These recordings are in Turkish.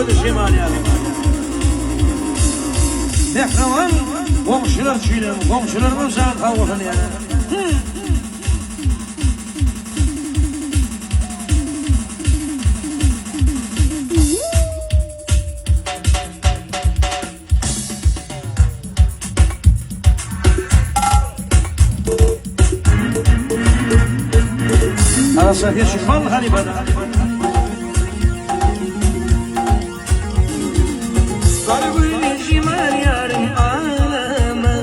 öde şemal ya. Mehravan komşular çiğnem, komşularımın sana kavuşan yani. Arası hiç mal halibada. Kalbini şimal yarım ağlama,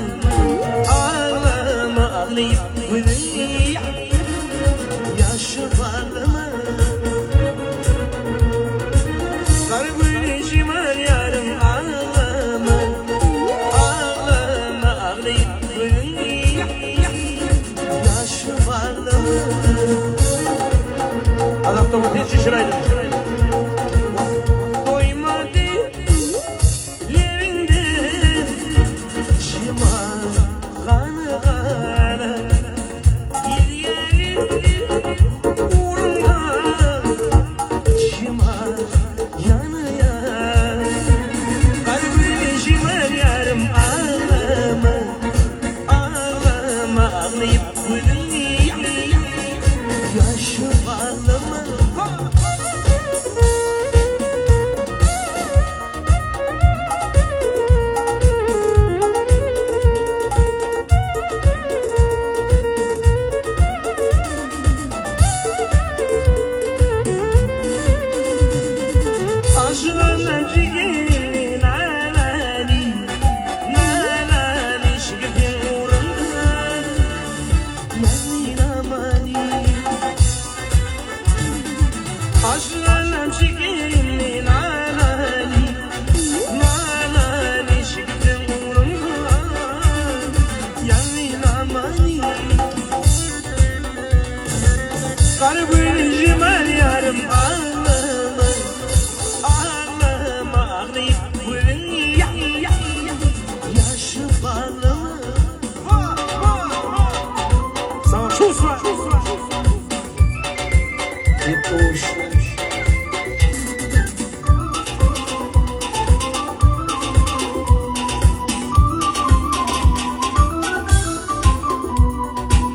ağlama ağlayıp gülüyor. Yaşı bağlama. Kalbini şimal yarım ağlama, ağlama ağlayıp gülüyor. Yaşı bağlama. Adam da bu hiç şişiraydı. Doymadı yerinde şıma kanı kanı bir yerin uğruna şıma yanı yan. Kalbimi şıma yarım ağlama, ağlama ağlayıp gülüyor. Yaşı bağlama. Aşığına ciğerin alali, nalali şıkıdın uğrunda yanılamani. Aşığına ciğerin alali, nalali şıkıdın uğrunda yanılamani. Kalbini şimal yarım ağlama,